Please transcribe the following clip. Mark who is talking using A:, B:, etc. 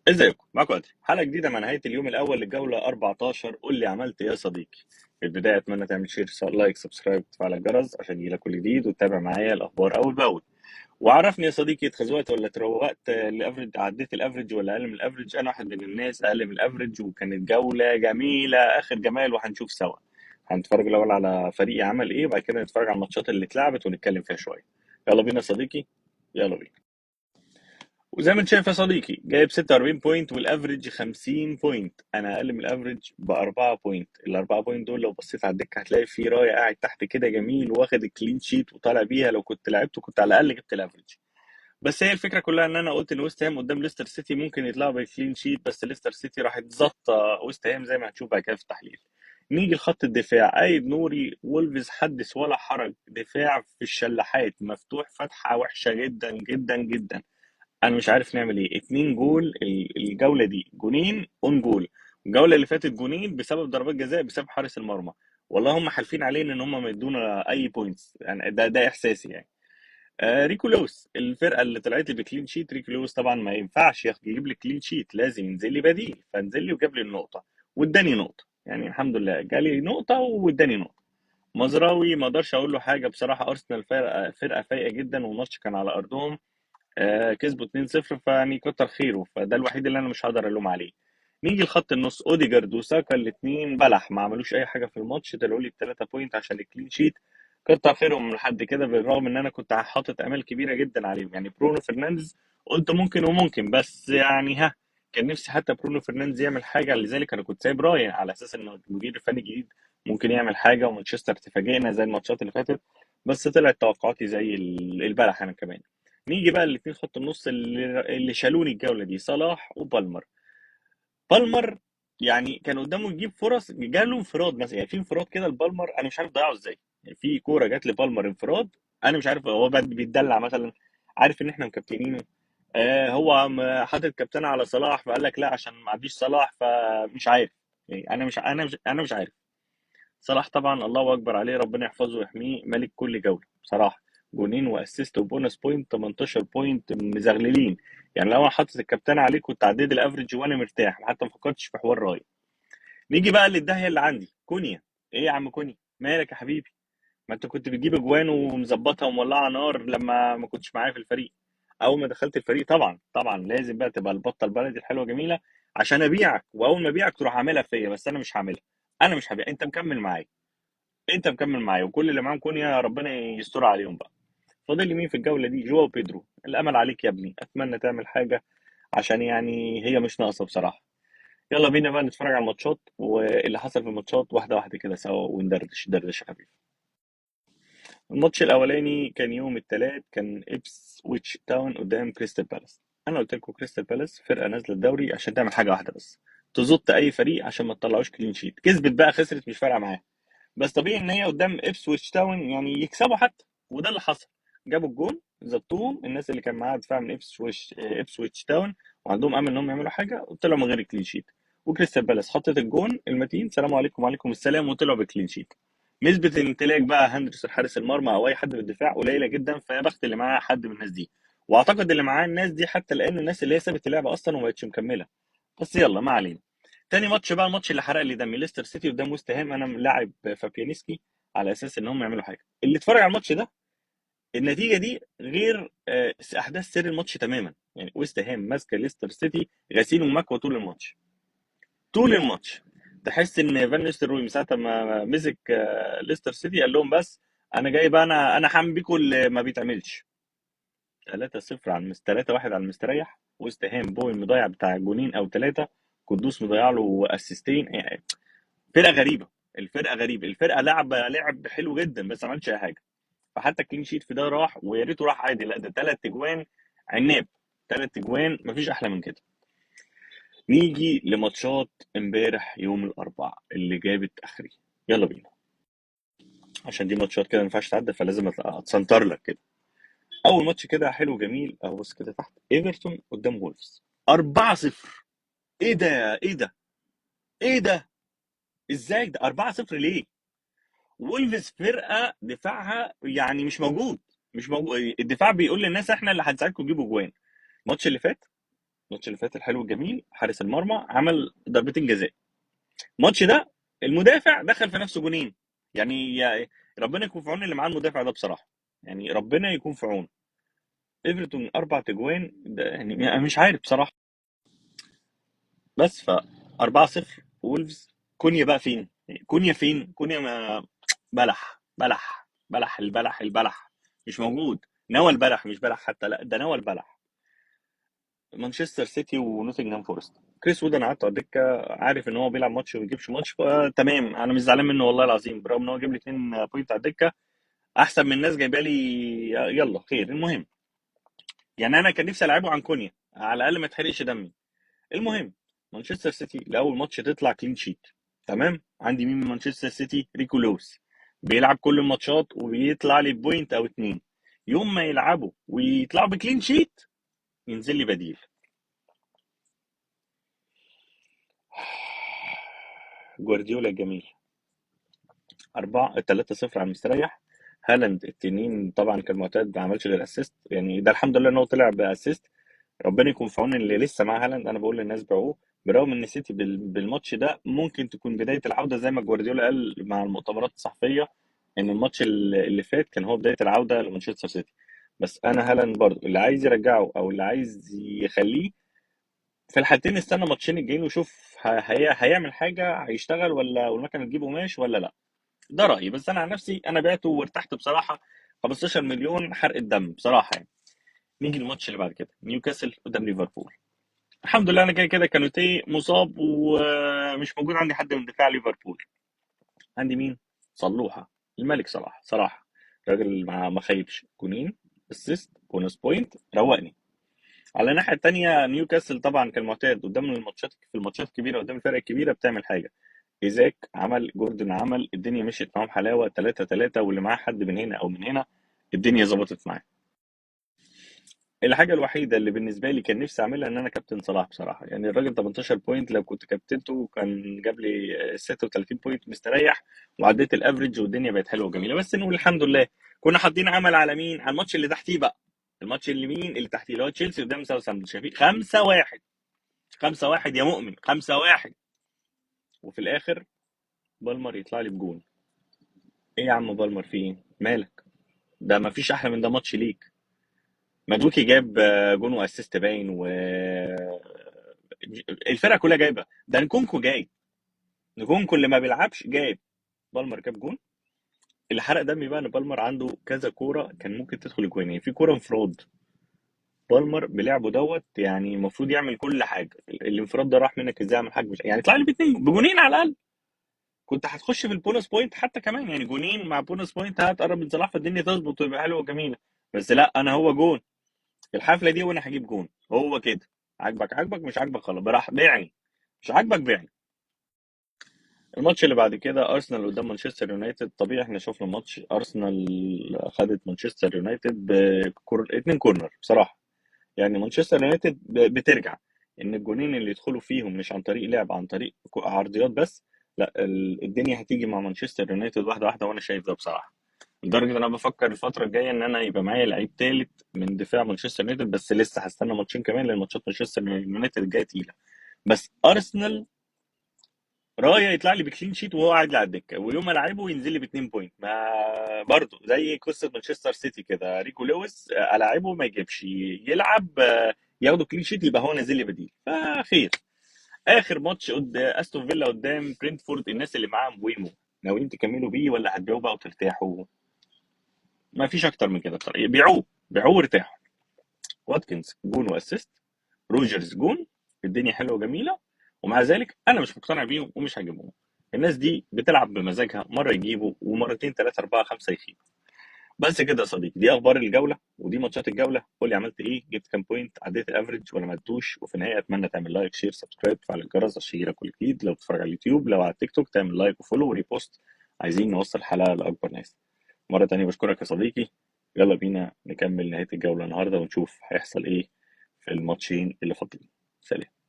A: ازيكم؟ معاكم أدري. حلقة جديدة مع نهاية اليوم الأول للجولة 14. قول لي عملت إيه يا صديقي؟ في البداية أتمنى تعمل شير، لايك، سبسكرايب، وتفعل الجرس عشان يجيلك كل جديد وتتابع معايا الأخبار أول بأول. وعرفني يا صديقي، اتخزوقت ولا تروقت؟ الأفرج عديت الأفرج ولا أقل من الأفرج؟ أنا واحد من الناس أقل من الأفرج، وكانت جولة جميلة آخر جمال، وهنشوف سوا. هنتفرج الأول على فريقي عمل إيه، وبعد كده نتفرج على الماتشات اللي اتلعبت ونتكلم فيها شوية. يلا بينا يا صديقي، يلا بينا. وزي ما انت شايف يا صديقي، جايب 46 بوينت والافريج 50 بوينت. انا اقل من الافريج باربعة بوينت. الاربعة بوينت دول لو بصيت على الدكه هتلاقي في رايه قاعد تحت كده جميل، واخد الكلين شيت وطالع بيها. لو كنت لعبته كنت على الاقل جبت الافريج. بس هي الفكره كلها ان انا قلت ان ويست هام قدام ليستر سيتي ممكن يطلعوا بالكلين شيت، بس ليستر سيتي راحت ظابطه ويست هام زي ما هتشوف بعد كده في التحليل. نيجي لخط الدفاع، ايد نوري وولفز حدث ولا حرج. دفاع في الشلاحات مفتوح فتحه وحشه جدا جدا جدا. انا مش عارف نعمل ايه. 2 جول الجوله دي، جونين اون جول. الجوله اللي فاتت جونين بسبب ضربات جزاء بسبب حارس المرمى. والله هم حالفين علينا ان هم ما يدونا اي بوينتس، يعني ده احساسي يعني. ريكو لويس الفرقه اللي طلعت لي بكلين شيت. ريكو لويس طبعا ما ينفعش يجيب لي كلين شيت، لازم ينزل لي بديل، فنزل لي وجاب لي النقطه واداني نقطه. يعني الحمد لله جالي نقطه واداني نقطه. مزراوي ما اقدرش اقول له حاجه بصراحه. ارسنال فرقه فايقه جدا، والماتش كان على ارضهم. كسبوا 2-0، فيعني كتر خيره. فده الوحيد اللي انا مش هقدر الوم عليه. نيجي لخط النص، اوديجارد وساكا الاثنين بلح، ما عملوش اي حاجه في الماتش. طلعوا لي ب3 بوينت عشان الكلين شيت. كتر خيرهم لحد كده، بالرغم ان انا كنت حاطط امال كبيره جدا عليهم. يعني برونو فرنانديز قلت ممكن وممكن، بس يعني كان نفسي حتى برونو فرنانديز يعمل حاجه. لذلك انا كنت سايب راين على اساس ان المدير الفني الجديد ممكن يعمل حاجه، ومانشستر تفاجئنا زي الماتشات اللي فاتت. بس طلعت توقعاتي زي البلح انا كمان. نيجي بقى الاثنين خط النص اللي شالوني الجوله دي، صلاح وبالمر. بالمر يعني كان قدامه يجيب فرص، جاله انفراد مثلا. يعني في انفراد كده لبالمر انا مش عارف ضيعه ازاي. يعني في كوره جات لبالمر انفراد، انا مش عارف هو بيتدلع مثلا، عارف ان احنا مكابتنينه. هو حاطط كابتنه على صلاح، فقال لك لا عشان ما عنديش صلاح، فمش عارف. يعني انا مش عارف. صلاح طبعا الله اكبر عليه، ربنا يحفظه ويحميه، ملك كل جوله بصراحه. جونين واسيست وبونس بوينت، 18 بوينت مزغللين. يعني لو انا حاطط الكابتن عليه كنت عديت الافريج وانا مرتاح، حتى ما فكرتش في حوار راي. نيجي بقى للداهيه اللي عندي، كونيا. ايه يا عم كونيا، مالك يا حبيبي؟ ما انت كنت بتجيب اجوان ومظبطها ومولعه نار لما ما كنتش معايا في الفريق. اول ما دخلت الفريق طبعا طبعا لازم بقى تبقى البطه البلدي الحلوه جميله عشان ابيعك، واول ما ابيعك تروح عاملها فيا. بس انا مش هعملها. انا مش هبيع، انت مكمل معايا. انت مكمل معايا، وكل اللي معاهم كونيا ربنا يستر عليهم بقى. فاضل لي مين في الجوله دي؟ جواو بيدرو. الامل عليك يا ابني، اتمنى تعمل حاجه عشان يعني هي مش ناقصه بصراحه. يلا بينا بقى نتفرج على الماتشات واللي حصل في الماتشات واحده واحده كده سوا، وندردش دردشه خفيفه. الماتش الاولاني كان يوم الثلاث، كان ويتش تاون قدام كريستال بالاس. انا قلت لكم كريستال بالاس فرقه نازله الدوري عشان تعمل حاجه واحده بس، تزط اي فريق عشان ما تطلعوش كلين شيت. كسبت بقى خسرت مش فارقه معاها، بس طبيعي ان هي قدام ابسويتش تاون يعني يكسبوا حتى. وده اللي حصل. جابوا الجون، زبطوهم الناس اللي كان معاها دفاع من ابسويتش تاون، وعندهم امل انهم يعملوا حاجه، وطلعوا من غير كلين شيت. وكريستال بالاس حطت الجون المتين، سلام عليكم وعليكم السلام، وطلعوا بكلين شيت. نسبة الامتلاك بقى هندرسون حارس المرمى او اي حد في الدفاع قليلة جدا، فيا بخت اللي معاه حد من الناس دي. واعتقد اللي معاه الناس دي حتى الان الناس اللي هي سابت اللعبة اصلا وما بقتش مكملة. بس يلا ما علينا. تاني ماتش بقى، الماتش اللي حرق لي دمي، ليستر سيتي قدام ويست هام. انا ملاعب فابيانيسكي على اساس ان هم يعملوا حاجه. اللي اتفرج على الماتش ده، النتيجه دي غير احداث سير الماتش تماما. يعني ويست هام ماسكه ليستر سيتي غسيل ومكوى طول الماتش. طول الماتش تحس ان فان نيستلروي من ساعه ما مسك ليستر سيتي قال لهم بس انا جاي بقى، انا هعمل بيكم اللي ما بيتعملش. 3-0 على 3-1 على المستريح. ويست هام بوي مضيع بتاع جونين او ثلاثه، قدوس مضيع له اسيستين. يعني فرقه غريبه. الفرقه غريبه، الفرقه لعب حلو جدا بس ما عملش اي حاجه. فحتى الكلين شيت في ده راح، ويا ريته راح عادي. لا ده 3 اجوان عناب. 3 اجوان مفيش احلى من كده. نيجي لماتشات امبارح يوم الاربعاء اللي جابت اخري. يلا بينا، عشان دي ماتشات كده ما ينفعش تعدي، فلازم اتسنتر لك كده. اول ماتش كده حلو جميل اهو، بص كده تحت، ايفرتون قدام وولفز 4-0. ايه ده ايه ده ايه ده؟ ازاي ده 4-0 ليه؟ وولفز فرقه دفاعها يعني مش موجود. مش موجود. الدفاع بيقول للناس احنا اللي هنساعدكم تجيبوا جوان. الماتش اللي فات الماتش اللي فات الحلو الجميل حارس المرمى عمل ضربتين جزاء. الماتش ده المدافع دخل في نفسه جونين. يعني ربنا يكون في عون اللي معاه المدافع ده بصراحه. يعني ربنا يكون في عونه. ايفرتون 4 تجوان ده يعني مش عارف بصراحه. بس ف 4-0 وولفز. كونيا بقى فين؟ كونيا فين؟ كونيا ما البلح مش موجود. نوى البلح مش بلح حتى، لا ده نوى البلح. مانشستر سيتي ونوتنغهام فورست. كريس وود انا قعدت على الدكه، عارف ان هو بيلعب ماتش وما بيجيبش ماتش، تمام انا مش زعلان منه والله العظيم، برغم ان هو جاب لي 2 بوينت على الدكه احسن من الناس جايبه لي. يلا خير المهم. يعني انا كان نفسي العبه عن كونيا على الاقل ما تحرقش دمي. المهم، مانشستر سيتي لاول ماتش تطلع كلين شيت. تمام، عندي مين من مانشستر سيتي؟ ريكو لويس. بيلعب كل الماتشات وبيطلع لي بوينت او 2. يوم ما يلعبوا ويطلعوا بكلين شيت ينزل لي بديل. جوارديولا الجميل. 3-0 على المستريح. هالاند التنين طبعا كالمعتاد ما عملش غير اسيست، يعني ده الحمد لله ان هو طلع باسيست. ربنا يكون في عون اللي لسه مع هالاند. انا بقول للناس باعوه، برغم ان السيتي بالماتش ده ممكن تكون بدايه العوده زي ما جوارديولا قال مع المؤتمرات الصحفيه، ان الماتش اللي فات كان هو بدايه العوده لمانشستر سيتي. بس انا هالاند برضه اللي عايز يرجعه او اللي عايز يخليه في الحالتين استنى ماتشين الجايين وشوف هيعمل حاجه، هيشتغل ولا والمكنه تجيب قماش ولا لا. ده رأيي، بس انا عن نفسي انا بعته وارتحت بصراحة. 15 مليون حرق الدم بصراحة يعني. نيجي الماتش اللي بعد كده، نيوكاسل قدام ليفربول. الحمد لله انا كده كده كانوتي مصاب ومش موجود عندي حد من دفاع ليفربول. عندي مين؟ صلوحة. الملك صلاح صراحة. راجل ما خيبش جونين، اسيست، بونس بوينت، روقني. على الناحية التانية نيوكاسل طبعا كالمعتاد قدام الماتشات، في الماتشات الكبيرة قدام الفرق الكبيرة بتعمل حاجة. إيزاك عمل، جوردن عمل، الدنيا مشيت معاهم حلاوة 3-3، واللي معاه حد من هنا أو من هنا الدنيا ظبطت معاه. الحاجة الوحيدة اللي بالنسبة لي كان نفسي أعملها إن أنا كابتن صلاح بصراحة. يعني الراجل 18 بوينت لو كنت كابتنته كان جاب لي 36 بوينت مستريح، وعديت الافريج والدنيا بقت حلوة وجميلة. بس نقول الحمد لله. كنا حاطين عمل على مين؟ على الماتش اللي تحتيه بقى. الماتش اللي مين اللي تحتيه اللي هو تشيلسي قدام ساوثهامبتون، شايفين 5-1. 5-1 يا مؤمن، 5-1. وفي الآخر بالمر يطلع لي بجون. إيه يا عم بالمر في إيه؟ مالك؟ ده ما فيش احلى من ده ماتش ليك. مدوكي جاب جون واسيست باين الفرقه كلها جايبه، ده نكونكو جاي. نكونكو اللي ما بيلعبش جايب. بالمر جاب جون. اللي حرق دمي بقى ان بالمر عنده كذا كوره كان ممكن تدخل الجوان، يعني في كوره انفراد. بالمر بلعبه دوت يعني المفروض يعمل كل حاجه. الانفراد ده راح منك ازاي؟ اعمل حاجه مش يعني طلع لي باتنين بجونين على الاقل. كنت هتخش في البونس بوينت حتى كمان، يعني جونين مع بونس بوينت هتقرب من صلاح فالدنيا تظبط ويبقى حلوه وجميله. بس لا، انا هو جون الحفله دي وانا هجيب جون. هو كده. عاجبك عاجبك، مش عاجبك خلاص براح بيعني. مش عاجبك بيعني. الماتش اللي بعد كده ارسنال قدام مانشستر يونايتد. طبيعي احنا شفنا ماتش ارسنال خدت مانشستر يونايتد 2 كورنر بصراحه. يعني مانشستر يونايتد بترجع ان الجونين اللي يدخلوا فيهم مش عن طريق لعب، عن طريق عرضيات بس. لا الدنيا هتيجي مع مانشستر يونايتد واحده واحده، وانا شايف ده بصراحه. لدرجه ان انا بفكر الفتره الجايه ان انا يبقى معايا لعيب تالت من دفاع مانشستر يونايتد، بس لسه هستنى ماتشين كمان لان ماتشات مانشستر يونايتد الجايه تقيله. بس ارسنال رايح يطلع لي بكلين شيت وهو قاعد لي على الدكه، ويوم ما العبه ينزل لي ب2 بوينت. ما برضه زي قصه مانشستر سيتي كده، ريكو لويس العبه ما يجيبش، يلعب ياخدوا كلين شيت يبقى هو نازل لي بديل، فخير. اخر ماتش استون فيلا قدام برينتفورد. الناس اللي معاهم بويمو ناويين تكملوا بيه ولا هتبيعوه بقى وترتاحوا؟ ما فيش اكتر من كده بصراحه، بيعوه. بيعوه وارتاحوا. واتكنز جون واسيست، روجرز جون. الدنيا حلوه وجميله. ومع ذلك انا مش مقتنع بيهم ومش هجيبهم. الناس دي بتلعب بمزاجها، مره يجيبوا ومرتين ثلاثه اربعه خمسه يخيبوا. بس كده يا صديقي، دي اخبار الجوله ودي ماتشات الجوله. قول لي عملت ايه، جبت كام بوينت، عديت الافريج ولا ما عدتوش. وفي النهايه اتمنى تعمل لايك شير سبسكرايب تفعل الجرس عشان يجيلك كل جديد. لو بتتفرج على اليوتيوب، لو على التيك توك تعمل لايك وفولو وريبوست. عايزين نوصل الحلقه لاكبر ناس. مره تانية بشكرك يا صديقي. يلا بينا نكمل نهايه الجوله النهارده ونشوف هيحصل ايه في الماتشين اللي فاضلين. سلام.